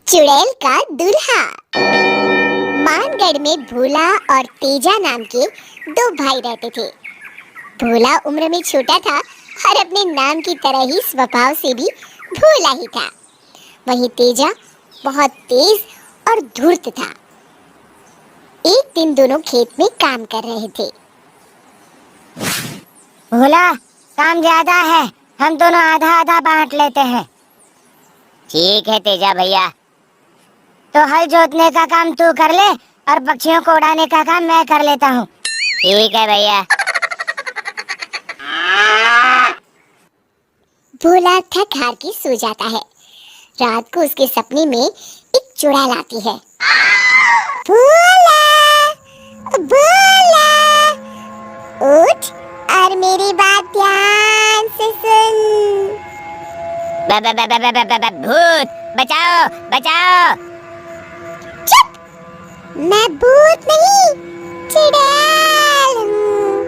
चुड़ैल का दूल्हा। मानगढ़ में भोला और तेजा नाम के दो भाई रहते थे। भोला उम्र में छोटा था और अपने नाम की तरह ही स्वभाव से भी भोला ही था। वहीं तेजा बहुत तेज और धूर्त था। एक दिन दोनों खेत में काम कर रहे थे। भोला, काम ज्यादा है, हम दोनों आधा आधा बांट लेते हैं। ठीक है तेजा भैया, तो हल जोतने का काम तू कर ले और पक्षियों को उड़ाने का काम मैं कर लेता हूँ। ठीक है भैया। भोला थक हार के सो जाता है। रात को उसके सपने में एक चुड़ैल आती है। भोला, भोला, उठ और मेरी बात ध्यान से सुन। भूत, बचाओ बचाओ। चुप, मैं भूत नहीं, चुड़ैल हूँ।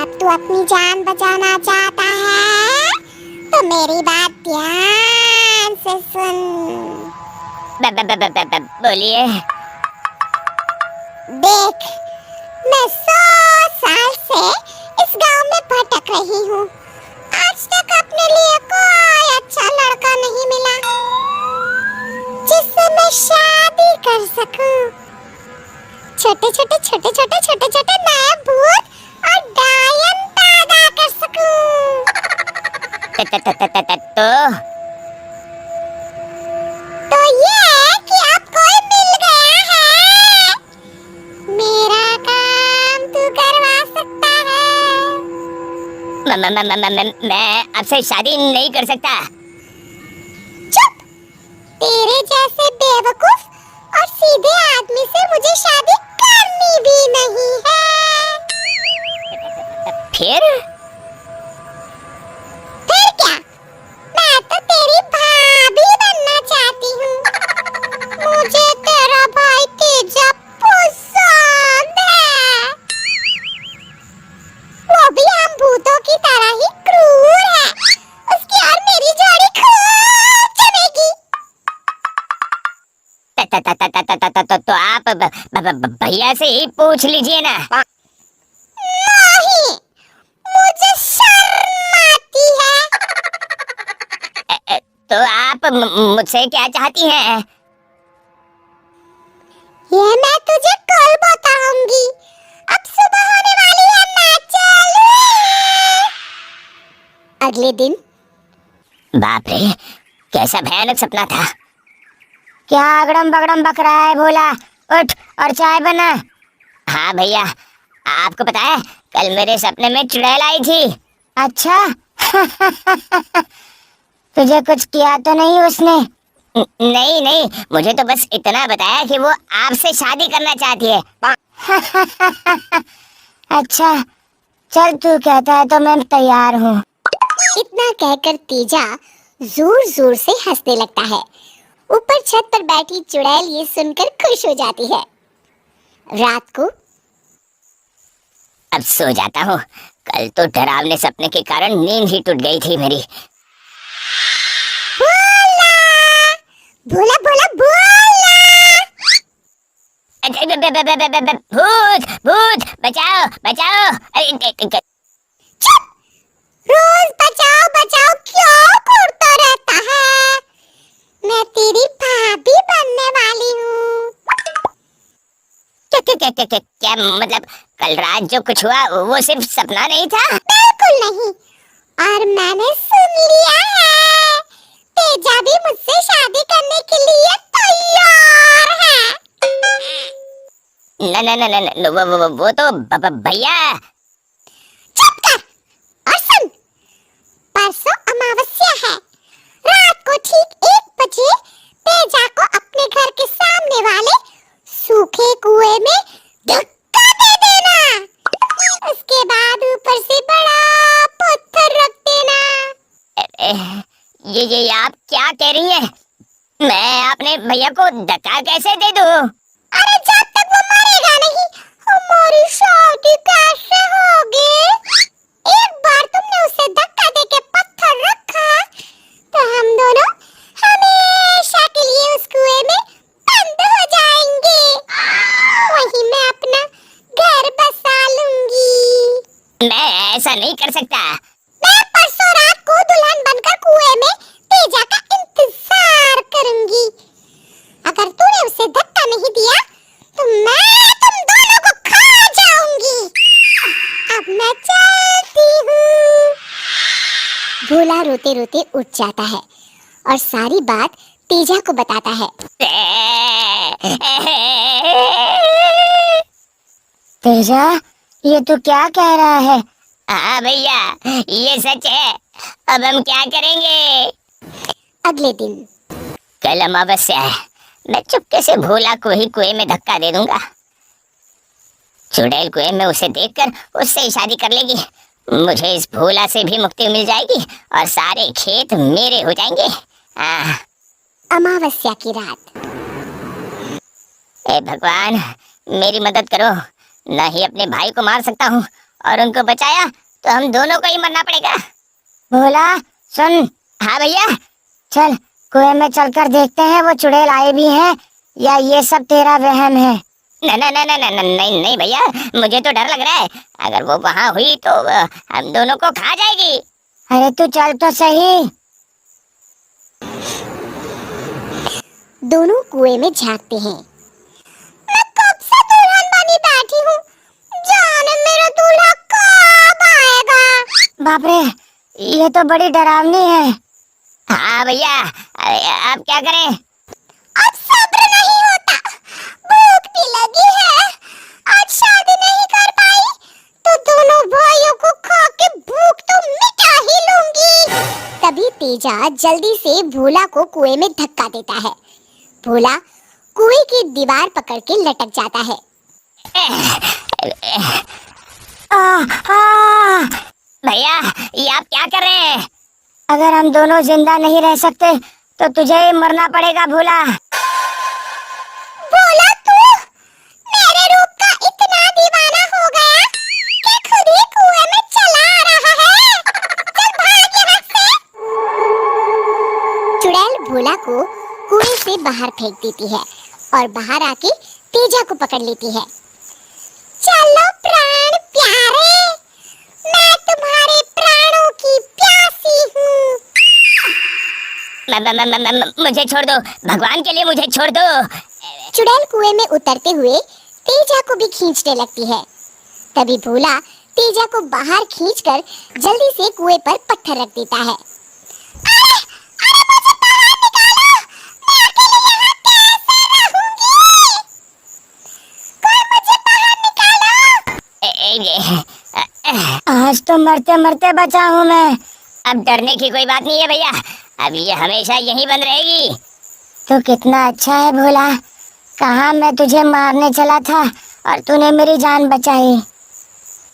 अब तू अपनी जान बचाना चाहता है तो मेरी बात ध्यान से सुन। बोलिए। देख, मैं 100 साल से इस गांव में भटक रही हूँ। आज तक अपने लिए कोई अच्छा लड़का नहीं मिला जिससे मैं शादी कर सकूं। छोटे छोटे नए भूत और डायन पैदा कर सकूं। तो ये कि अब कोई मिल गया है, मेरा काम तू करवा सकता है। मैं आपसे शादी नहीं कर सकता। चुप, तेरे जैसे बेवकूफ और सीधे आदमी से मुझे शादी करनी भी नहीं है। फिर क्या? मैं तो तेरी भाभी बनना चाहती हूँ। मुझे तेरा भाई तेजा पसंद है। वो भी हम भूतों की तरह ही क्रूर है। उसकी और मेरी जोड़ी खूब जमेगी। तो आप भैया से ही पूछ लीजिए ना। नहीं, मुझे शर्म आती है। तो आप मुझसे क्या चाहती हैं? ये मैं तुझे कल बताऊंगी। अब सुबह होने वाली है, मैं चलूं। अगले दिन। बाप रे, कैसा भयानक सपना था। क्या अगड़म बगड़म बक रहा है भोला? उठ और चाय बना। हाँ भैया, आपको पता है कल मेरे सपने में चुड़ैल आई थी। अच्छा। तुझे कुछ किया तो नहीं उसने? नहीं नहीं, मुझे तो बस इतना बताया कि वो आपसे शादी करना चाहती है। अच्छा, चल तू कहता है तो मैं तैयार हूँ। इतना कहकर तेजा जोर जोर से हंसने लगता है। ऊपर छत पर बैठी चुड़ैल ये सुनकर खुश हो जाती है। रात को अब सो जाता हूँ। कल तो डरावने सपने के कारण नींद ही टूट गई थी मेरी। भोला भोला भोला, भूत भूत, बचाओ बचाओ। चुप, रोज बचाओ बचाओ क्यों करता रहता है? मैं तेरी भाभी बनने वाली हूँ। क्या मतलब कल रात जो कुछ हुआ वो सिर्फ सपना नहीं था? बिल्कुल नहीं, और मैंने सुन लिया है तेजा भी मुझसे शादी करने के लिए तैयार है। वो तो भैया। चुप कर और सुन, परसों अमावस्या है। रात को ठीक 1 बजे तेजा को अपने घर के सामने वाले सूखे कुएं में धक्का दे देना। उसके बाद ऊपर से बड़ा पत्थर रख देना। ये आप क्या कह रही हैं? मैं अपने भैया को धक्का कैसे दे दूं? अरे जब तक वो मरेगा नहीं, हमारी शादी कैसे होगी? एक बार तुमने उसे धक्का देके पत्थर रखा तो हम दोनों ऐसा नहीं कर सकता। मैं परसों रात को दुल्हन बनकर कुएं में तेजा का इंतजार करूंगी। अगर तूने उसे धक्का नहीं दिया तो मैं तुम दोनों को खा जाऊंगी। अब मैं चलती हूँ। भोला रोते रोते उठ जाता है और सारी बात तेजा को बताता है। तेजा, ये तू क्या कह रहा है? हाँ भैया, ये सच है। अब हम क्या करेंगे? अगले दिन कल अमावस्या है। मैं चुपके से भोला को ही कुएं में धक्का दे दूंगा। चुड़ैल कुएं में उसे देखकर उससे ही शादी कर लेगी। मुझे इस भोला से भी मुक्ति मिल जाएगी और सारे खेत मेरे हो जाएंगे। अमावस्या की रात। ए भगवान, मेरी मदद करो। न ही अपने भाई को मार सकता हूँ और उनको बचाया तो हम दोनों को ही मरना पड़ेगा। भोला सुन। हाँ भैया। चल कुएं में चलकर देखते हैं वो चुड़ैल आए भी हैं या ये सब तेरा वहम है। नहीं भैया, मुझे तो डर लग रहा है। अगर वो वहाँ हुई तो हम दोनों को खा जाएगी। अरे तू चल तो सही। दोनों कुएं में झांकते हैं। मैं कब से दुल्हन बनी बैठी हूँ, जाने मेरा दूल्हा कब आएगा। बाप रे, ये तो बड़ी डरावनी है। हाँ भैया, अब क्या करें? अब सब्र नहीं होता, भूख भी लगी है। आज शादी नहीं कर पाई तो दोनों भाइयों को खा के भूख तो मिटा ही लूंगी। तभी तेजा जल्दी से भोला को कुएं में धक्का देता है। भोला कुएं की दीवार पकड़ के लटक जाता है। भैया, ये आप क्या कर रहे हैं? अगर हम दोनों जिंदा नहीं रह सकते तो तुझे ही मरना पड़ेगा भोला। भोला, तू मेरे रूप का इतना दीवाना हो गया कि खुद ही कुएं में चला आ रहा है। चल भाग यहाँ से। चुड़ैल भोला को कुएं से बाहर फेंक देती है और बाहर आके तेजा को पकड़ लेती है। चलो प्राण प्यारे, मैं तुम्हारे प्राणों की प्यासी हूँ। मुझे छोड़ दो, भगवान के लिए मुझे छोड़ दो। चुड़ैल कुएं में उतरते हुए तेजा को भी खींचने लगती है। तभी भोला तेजा को बाहर खींचकर जल्दी से कुएं पर पत्थर रख देता है। अरे, अरे मुझे बाहर निकालो, मैं अकेले यहाँ कैसे रहूंगी? कोई मुझे बाहर निकालो। आज तो मरते मरते बचा हूँ मैं। अब डरने की कोई बात नहीं है भैया, अब ये हमेशा यहीं बंद रहेगी। तो कितना अच्छा है भोला, कहाँ मैं तुझे मारने चला था और तूने मेरी जान बचाई।